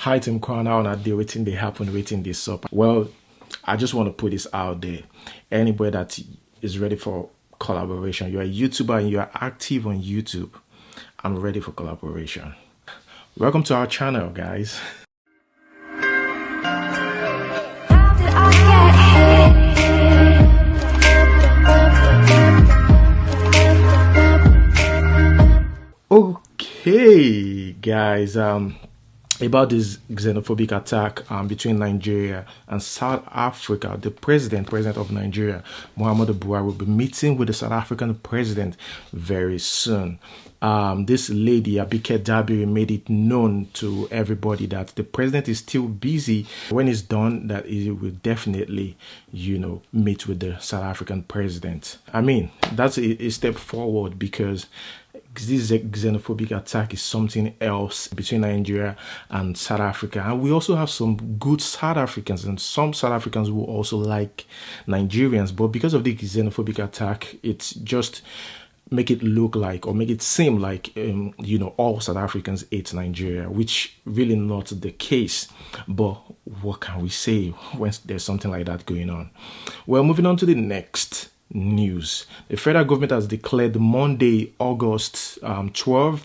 Hi Tim Crown, how na dey waiting they happen, waiting this up. Well, I just want to put this out there. Anybody that is ready for collaboration, you're a YouTuber and you're active on YouTube, I'm ready for collaboration. Welcome to our channel, guys. Okay, guys, about this xenophobic attack between Nigeria and South Africa, the president of Nigeria, Muhammadu Buhari, will be meeting with the South African president very soon. This lady, Abike Dabiri, made it known to everybody that the president is still busy. When it's done, that he will definitely, meet with the South African president. I mean, that's a step forward because this xenophobic attack is something else between Nigeria and South Africa. And we also have some good South Africans, and some South Africans will also like Nigerians. But because of the xenophobic attack, it's just make it look like, or make it seem like, all South Africans hate Nigeria, which really not the case. But what can we say when there's something like that going on? Well, moving on to the next news. The federal government has declared Monday, August 12th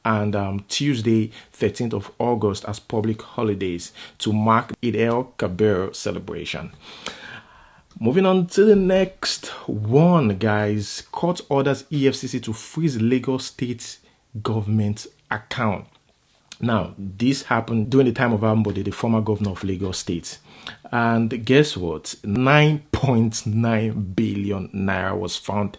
and Tuesday, 13th of August as public holidays to mark Eid el-Kabir celebration. Moving on to the next one, guys. Court orders EFCC to freeze Lagos State government account. Now, this happened during the time of Ambode, the former governor of Lagos State. And guess what? 9.9 billion naira was found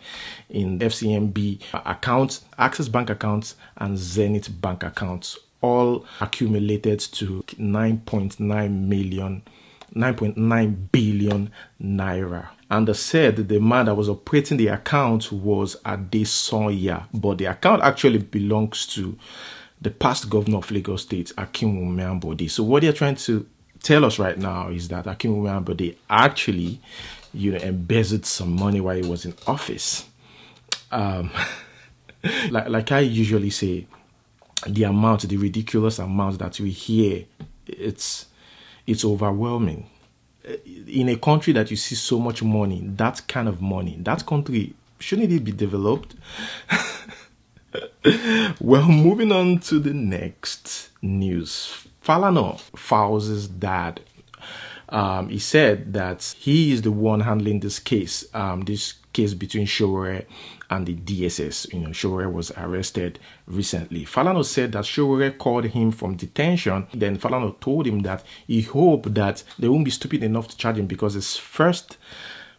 in FCMB accounts, Access Bank accounts, and Zenith Bank accounts, all accumulated to 9.9 billion naira. And they said the man that was operating the account was Adesonya, but the account actually belongs to the past governor of Lagos State, Akinwumi Ambode. So what they're trying to tell us right now is that Akinwumi Ambode actually, embezzled some money while he was in office. Like I usually say, the ridiculous amount that we hear, it's overwhelming. In a country that you see so much money, that kind of money, that country, shouldn't it be developed? Well, moving on to the next news. Falana Fowles' dad, he said that he is the one handling this case between Sowore and the DSS. Sowore was arrested recently. Falana said that Sowore called him from detention. Then Falana told him that he hoped that they won't be stupid enough to charge him because his first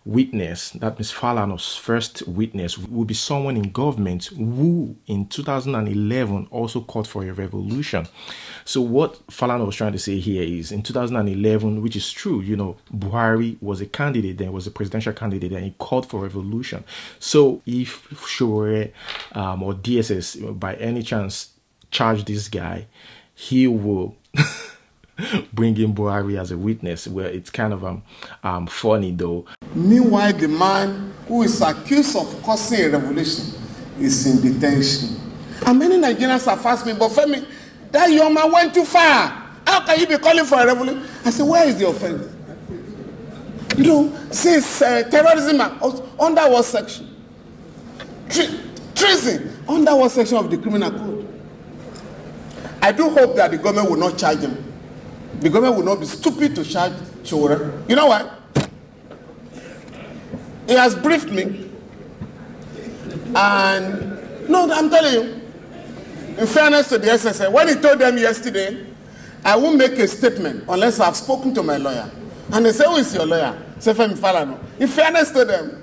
witness, that Miss Falana's first witness, will be someone in government who in 2011 also called for a revolution. So what Falana was trying to say here is, in 2011, which is true, Buhari was a candidate, then was a presidential candidate, and he called for revolution. So if Sowore or DSS by any chance charge this guy, he will bring in Buhari as a witness. Well, it's kind of funny though. Meanwhile, the man who is accused of causing a revolution is in detention. And many Nigerians have asked me, but Femi, that young man went too far. How can you be calling for a revolution? I said, where is the offense? Since terrorism, under what section? Treason, under what section of the criminal code? I do hope that the government will not charge him. The government will not be stupid to charge Sowore. You know why? He has briefed me. And no, I'm telling you, in fairness to the SSA, when he told them yesterday, I won't make a statement unless I've spoken to my lawyer. And they say, who is your lawyer? Say, Femi Falana. In fairness to them,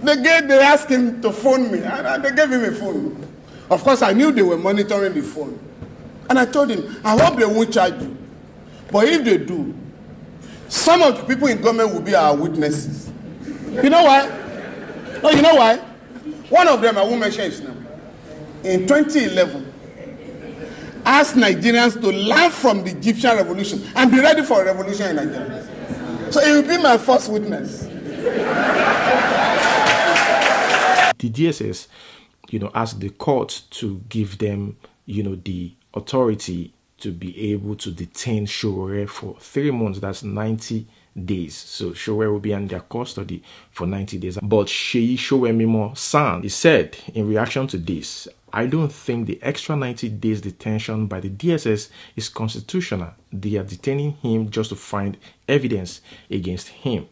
they asked him to phone me, and they gave him a phone. Of course, I knew they were monitoring the phone. And I told him, I hope they won't charge you. But if they do, some of the people in government will be our witnesses. You know why? No, you know why? One of them, I won't mention his name, in 2011, asked Nigerians to learn from the Egyptian revolution and be ready for a revolution in Nigeria. So he will be my first witness. The DSS, asked the court to give them, the authority to be able to detain Sowore for 3 months. That's 90 days. So Sowore will be under custody for 90 days. But Seyi Sowemimo San, he said in reaction to this, I don't think the extra 90 days detention by the DSS is constitutional. They are detaining him just to find evidence against him.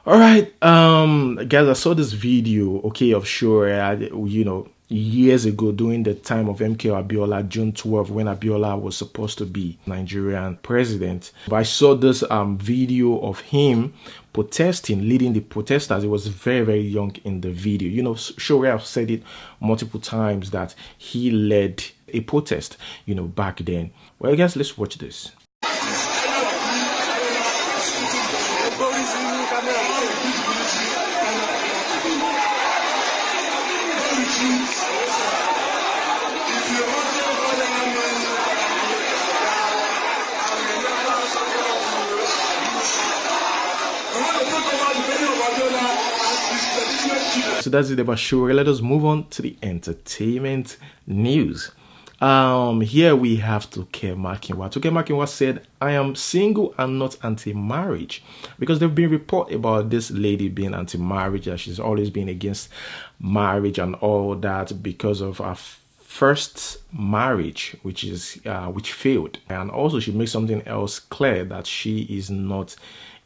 All right, guys, I saw this video, okay, of Sowore, you know, years ago during the time of MK Abiola, June 12, when Abiola was supposed to be Nigerian president. But I saw this video of him protesting, leading the protesters. He was very, very young in the video. You know, Sowore have said it multiple times that he led a protest, you know, back then. Well, guys, let's watch this. So that's it about Sowore. Let us move on to the entertainment news. Here we have Toke Makinwa. Toke Makinwa said, I am single and not anti-marriage, because there have been reports about this lady being anti-marriage, that she's always been against marriage and all that because of her first marriage, which failed. And also she makes something else clear, that she is not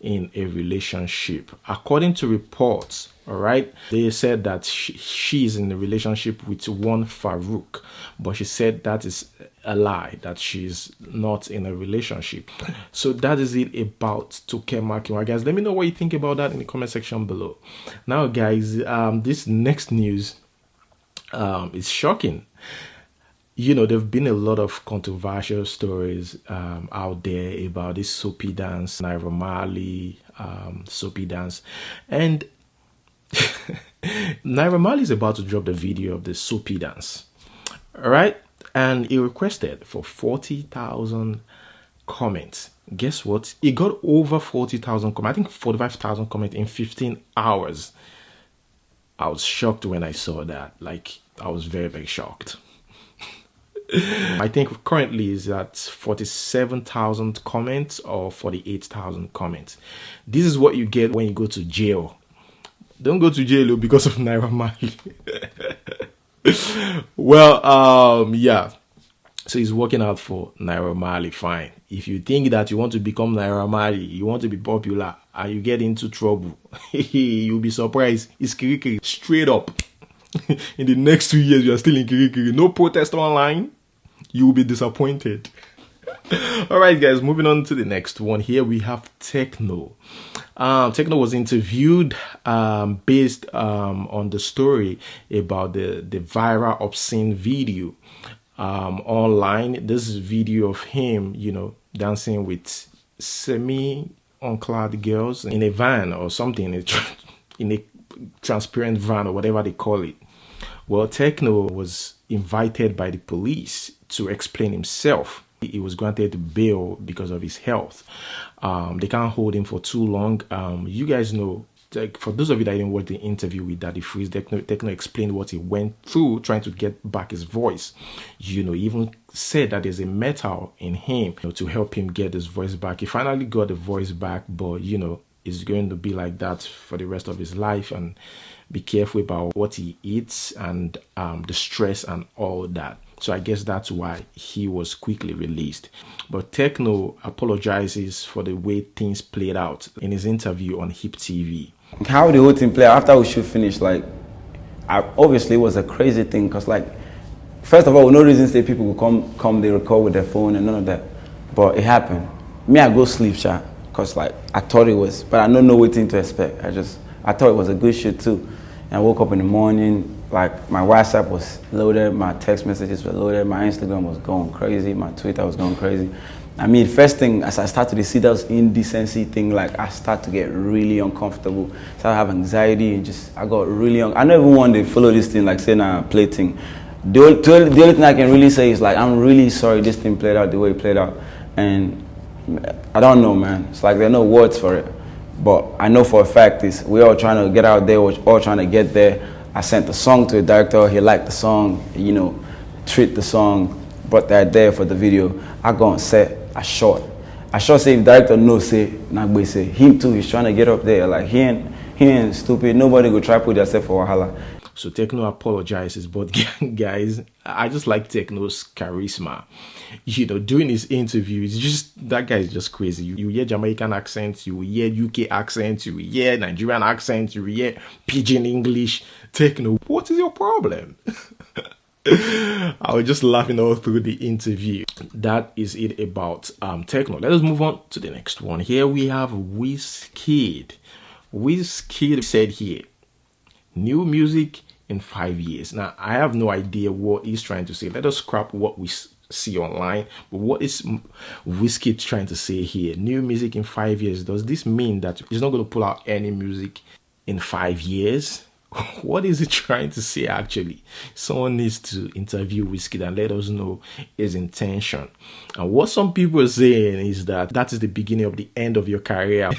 in a relationship. According to reports, all right, they said that she is in a relationship with one Farouk, but she said that is a lie, that she's not in a relationship. So that is it about Toke Makinwa. Guys, let me know what you think about that in the comment section below. Now guys, this next news is shocking. You know, there have been a lot of controversial stories out there about this soapy dance, Naira Marley soapy dance. And Naira Marley is about to drop the video of the soapy dance. All right? And he requested for 40,000 comments. Guess what? He got over 40,000 comments. I think 45,000 comments in 15 hours. I was shocked when I saw that. Like, I was very, very shocked. I think currently is at 47,000 comments or 48,000 comments. This is what you get when you go to jail. Don't go to jail because of Naira Marley. Well, yeah. So he's working out for Naira Marley. Fine. If you think that you want to become Naira Marley, you want to be popular, and you get into trouble, you'll be surprised. It's kirikiri straight up. In the next 2 years, you are still in kirikiri. No protest online. You will be disappointed. All right, guys, moving on to the next one. Here we have Tekno. Tekno was interviewed based on the story about the viral obscene video online. This is video of him, you know, dancing with semi-unclad girls in a van or something, in a transparent van or whatever they call it. Well, Tekno was invited by the police to explain himself. He was granted bail because of his health. They can't hold him for too long. You guys know, like, for those of you that didn't watch the interview with Daddy Freeze, Tekno explained what he went through trying to get back his voice. You know, he even said that there's a metal in him, you know, to help him get his voice back. He finally got the voice back, but you know, it's going to be like that for the rest of his life. And be careful about what he eats and the stress and all that. So I guess that's why he was quickly released. But Tekno apologizes for the way things played out in his interview on Hip TV. How the whole thing played after we shoot finished, like, obviously it was a crazy thing, because, like, first of all, no reason say people will come, they record with their phone and none of that. But it happened. Me, I go sleep, sha, because, like, I thought it was, but I don't know what thing to expect. I thought it was a good shoot too. And I woke up in the morning, like, my WhatsApp was loaded, my text messages were loaded, my Instagram was going crazy, my Twitter was going crazy. I mean, first thing, as I started to see that indecency thing, like, I started to get really uncomfortable. So I have anxiety and I got really, I don't even want to follow this thing, like, saying a play thing. The only thing I can really say is, like, I'm really sorry this thing played out the way it played out. And I don't know, man. It's like there are no words for it. But I know for a fact we're all trying to get out there, we're all trying to get there. I sent the song to a director, he liked the song, you know, treat the song. brought that there for the video. I go on set, I shot say if director no say, Nagbe say, him too, he's trying to get up there. Like he ain't stupid, nobody go try put themselves for wahala. So Techno apologizes, but guys, I just like Techno's charisma. You know, during his interview, it's just, that guy is just crazy. You hear Jamaican accents, you hear UK accents, you hear Nigerian accents, you hear pidgin English. Techno, what is your problem? I was just laughing all through the interview. That is it about Techno. Let us move on to the next one. Here we have Wizkid. Wizkid said here, new music in 5 years. Now, I have no idea what he's trying to say. Let us scrap what we see online. But what is Wizkid trying to say here? New music in 5 years. Does this mean that he's not going to pull out any music in 5 years? What is he trying to say actually? Someone needs to interview Wizkid and let us know his intention. And what some people are saying is that that is the beginning of the end of your career.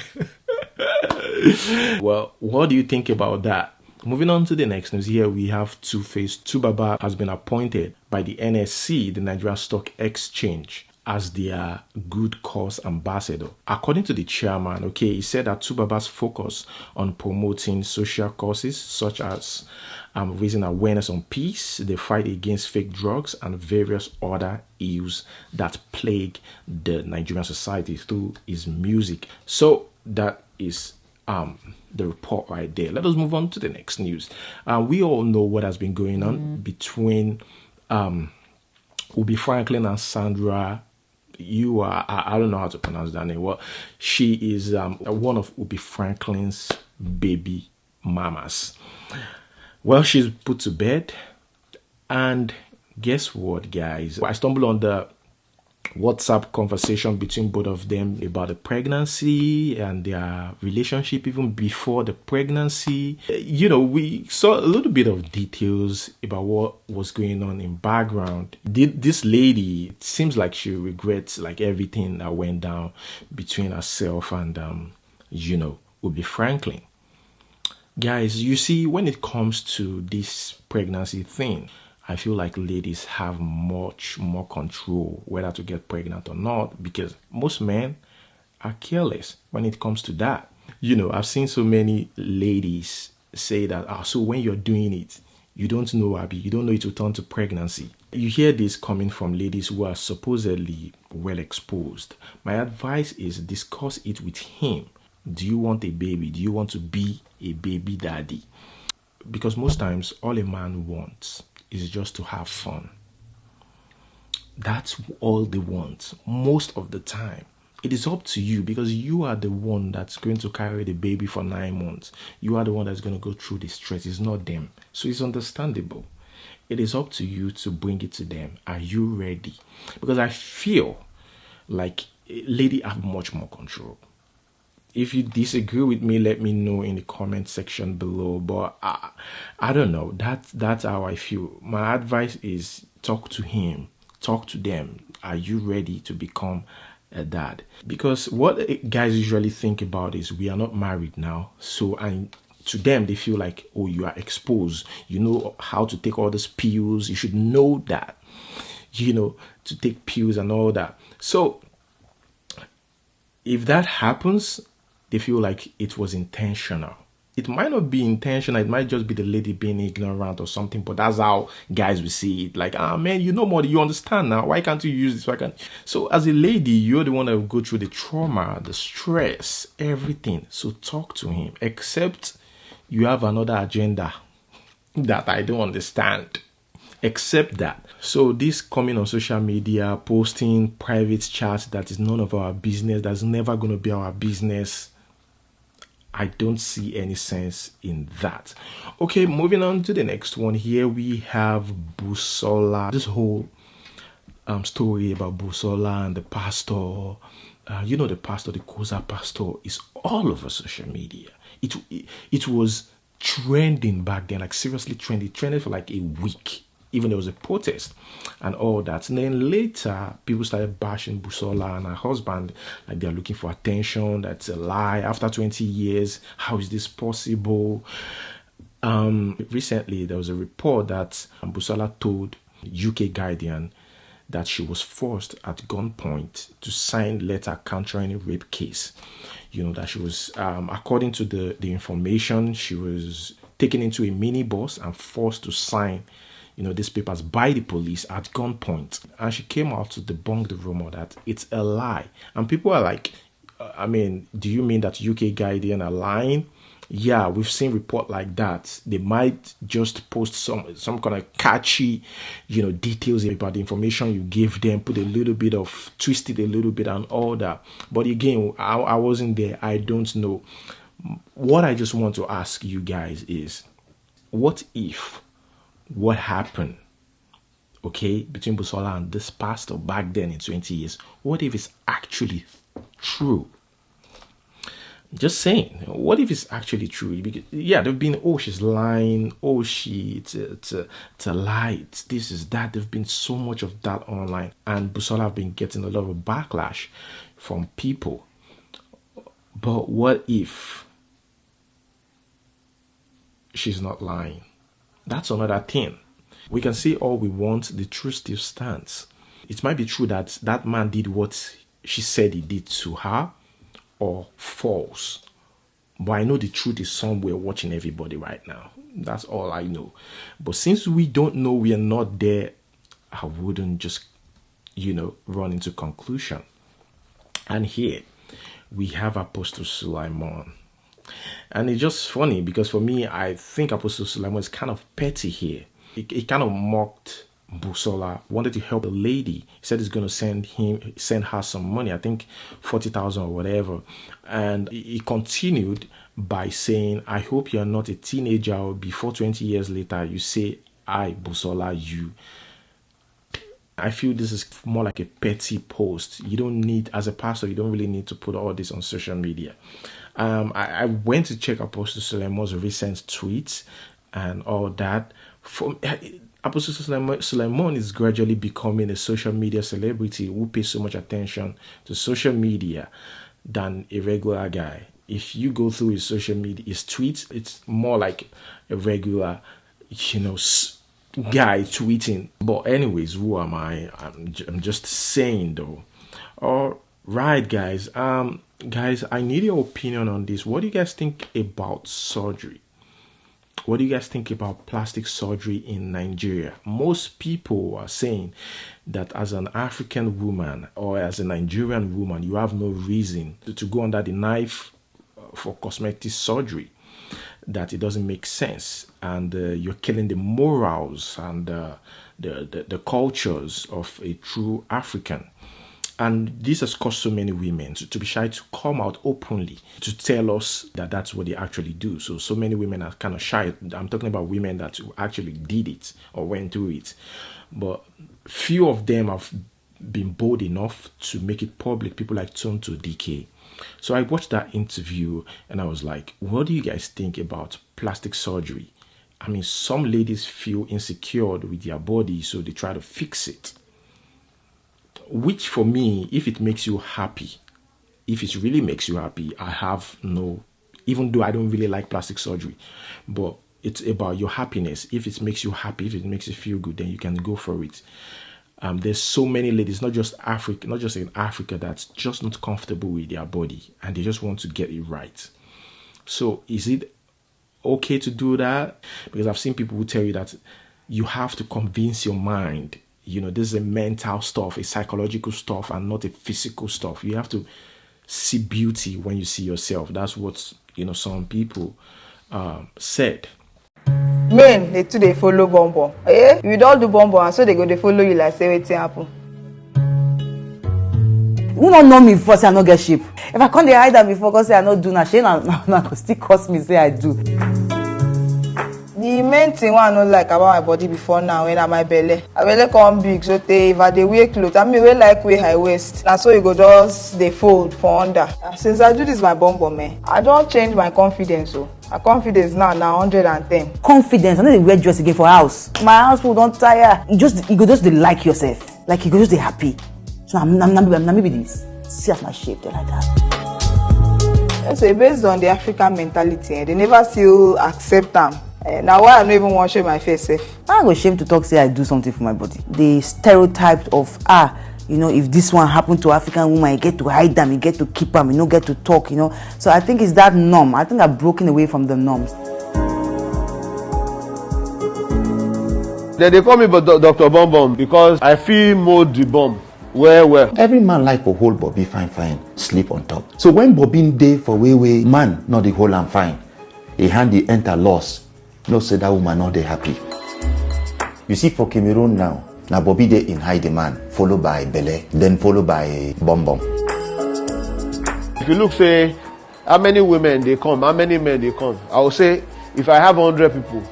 Well, what do you think about that? Moving on to the next news, here we have Two-Face. Tubaba has been appointed by the NSC, the Nigerian Stock Exchange, as their good cause ambassador. According to the chairman, okay, he said that Tubaba's focus on promoting social causes such as raising awareness on peace, the fight against fake drugs, and various other ills that plague the Nigerian society through his music. So that is the report right there. Let us move on to the next news. We all know what has been going on between Ubi Franklin and Sandra. I don't know how to pronounce that name. Well, she is one of Ubi Franklin's baby mamas. Well, she's put to bed, and guess what, guys? I stumbled on the WhatsApp conversation between both of them about the pregnancy and their relationship even before the pregnancy. You know, we saw a little bit of details about what was going on in background. This lady, it seems like she regrets like everything that went down between herself and you know, Ubi Franklin. Guys, you see, when it comes to this pregnancy thing, I feel like ladies have much more control whether to get pregnant or not, because most men are careless when it comes to that. You know, I've seen so many ladies say that, so when you're doing it, you don't know, Abby, you don't know it will turn to pregnancy. You hear this coming from ladies who are supposedly well exposed. My advice is discuss it with him. Do you want a baby? Do you want to be a baby daddy? Because most times all a man wants is just to have fun. That's all they want most of the time. It is up to you, because you are the one that's going to carry the baby for 9 months. You are the one that's going to go through the stress. It's not them. So it's understandable. It is up to you to bring it to them. Are you ready? Because I feel like ladies have much more control. If you disagree with me, let me know in the comment section below. But I don't know. That's how I feel. My advice is talk to him. Talk to them. Are you ready to become a dad? Because what guys usually think about is we are not married now. So, and to them, they feel like, oh, you are exposed. You know how to take all these pills. You should know that, you know, to take pills and all that. So if that happens, they feel like it was intentional. It might not be intentional. It might just be the lady being ignorant or something. But that's how guys will see it. Like, man, you know more. You understand now. Why can't you use this? Why can't? So as a lady, you're the one that will go through the trauma, the stress, everything. So talk to him. Except you have another agenda that I don't understand. Except that. So this coming on social media, posting private chats that is none of our business, that's never going to be our business, I don't see any sense in that. Okay, moving on to the next one. Here we have Busola. This whole story about Busola and the pastor. You know, the pastor, the Koza pastor, is all over social media. It was trending back then, like seriously trending. It trended for like a week. Even there was a protest and all that. And then later, people started bashing Busola and her husband, like they're looking for attention. That's a lie. After 20 years, how is this possible? Recently, there was a report that Busola told UK Guardian that she was forced at gunpoint to sign letter countering a rape case. That she was, according to the information, she was taken into a minibus and forced to sign, these papers by the police at gunpoint. And she came out to debunk the rumor that it's a lie. And people are like, do you mean that UK Guardian are lying? Yeah, we've seen report like that. They might just post some kind of catchy, details about the information you give them, put a little bit of, twist it a little bit and all that. But again, I wasn't there. I don't know. What I just want to ask you guys is, what if what happened, okay, between Busola and this pastor back then in 20 years, what if it's actually true? Just saying, what if it's actually true? Because, yeah, they've been, she's lying, it's a lie, this is that. There've been so much of that online, and Busola have been getting a lot of backlash from people. But what if she's not lying? That's another thing. We can say all we want, the truth still stands. It might be true that that man did what she said he did to her, or false. But I know the truth is somewhere watching everybody right now. That's all I know. But since we don't know, we are not there, I wouldn't just, run into conclusion. And here we have Apostle Suleiman. And it's just funny because for me, I think Apostle Suleiman is kind of petty here. He kind of mocked Busola, wanted to help the lady. He said he's going to send her some money, I think 40,000 or whatever. And he continued by saying, I hope you're not a teenager or before 20 years later you say, I, Busola, you. I feel this is more like a petty post. You don't need, as a pastor, you don't really need to put all this on social media. I went to check Apostle Suleiman's recent tweets and all that. Apostle Suleiman is gradually becoming a social media celebrity who pays so much attention to social media than a regular guy. If you go through his social media, his tweets, it's more like a regular, guy tweeting. But anyways, who am I? I'm just saying though. All right, guys. Guys, I need your opinion on this. What do you guys think about surgery? What do you guys think about plastic surgery in Nigeria? Most people are saying that as an African woman or as a Nigerian woman, you have no reason to go under the knife for cosmetic surgery, that it doesn't make sense, and you're killing the morals and the cultures of a true African. And this has caused so many women to be shy to come out openly to tell us that that's what they actually do. So many women are kind of shy. I'm talking about women that actually did it or went through it. But few of them have been bold enough to make it public. People like Tonto DK. So I watched that interview and I was like, what do you guys think about plastic surgery? I mean, some ladies feel insecure with their body, so they try to fix it. Which for me, if it makes you happy, if it really makes you happy, I have no, even though I don't really like plastic surgery, but it's about your happiness. If it makes you happy, if it makes you feel good, then you can go for it. There's so many ladies, not just in Africa, that's just not comfortable with their body and they just want to get it right. So is it okay to do that? Because I've seen people who tell you that you have to convince your mind. This is a mental stuff, a psychological stuff, and not a physical stuff. You have to see beauty when you see yourself. That's what, some people said. Men, they follow bonbon. You don't do bonbon, and so they follow you like say wetin happen. Who don't know me before say I no get shape? If I can't hide that before because say I no do na shame, na go still cost me say I do. The main thing I don't like about my body before now, when I'm my belly come big, so if I dey wear clothes, I mean we like wear high waist. Now so you go just they fold for under. Since I do this my bonbon, man, I don't change my confidence. So my confidence now 110. Confidence, I know they wear dress again for house. My house people don't tire. You go just they like yourself, like you go just they happy. So I'm maybe this. See as my shape, they like that. So based on the African mentality, they never still accept them. Now why I don't even want to show my face safe? I go shame to talk say I do something for my body. The stereotype of you know, if this one happened to African woman, you get to hide them, you get to keep them, you don't get to talk, you know. So I think it's that norm. I think I've broken away from the norms. They call me Dr. Bomb Bomb because I feel mold the bomb well. Every man like to hold Bobby fine, sleep on top. So when Bobby day for way, man not the whole and fine. A hand the enter loss. No say that woman not they happy. You see for Cameroon now Bobby dey in high demand, followed by Bele, then followed by Bom Bom. If you look say how many women they come, how many men they come, I will say if I have 100 people,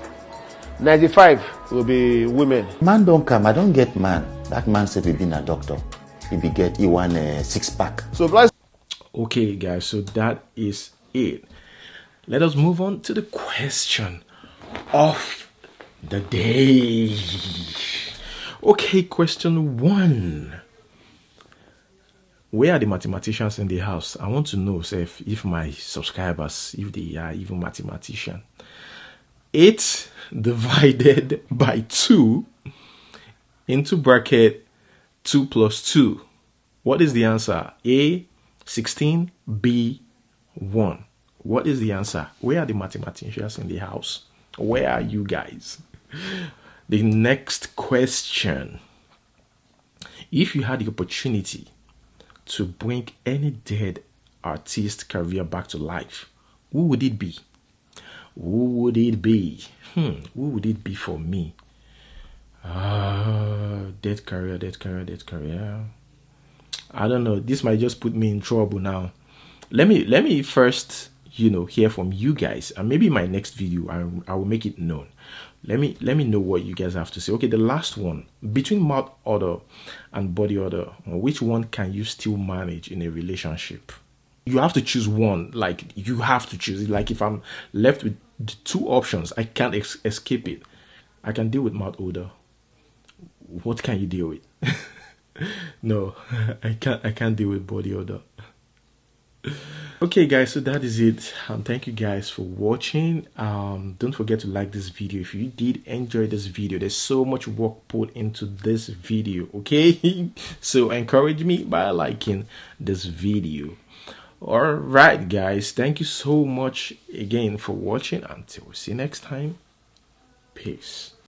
95 will be women. Man don't come, I don't get man. That man said he been a doctor. He want a 6-pack. So plus. Okay, guys, so that is it. Let us move on to the question of the day. Okay, question 1. Where are the mathematicians in the house? I want to know if my subscribers, if they are even mathematicians. 8 divided by 2 into bracket 2 plus 2. What is the answer? A, 16, B, 1. What is the answer? Where are the mathematicians in the house? Where are you guys? The next question. If you had the opportunity to bring any dead artist career back to life, who would it be? Who would it be? Who would it be for me? Dead career. I don't know. This might just put me in trouble now. Let me first, hear from you guys, and maybe in my next video I will make it known. Let me know what you guys have to say. Okay, the last one. Between mouth odor and body odor, which one can you still manage in a relationship? You have to choose one. Like, you have to choose. Like, if I'm left with the 2 options, I can't escape it. I can deal with mouth odor. What can you deal with? No, I can't deal with body odor. Okay, guys, so that is it. Thank you guys for watching. Don't forget to like this video if you did enjoy this video. There's so much work put into this video, okay? So encourage me by liking this video. All right, guys, thank you so much again for watching. Until we see you next time, peace.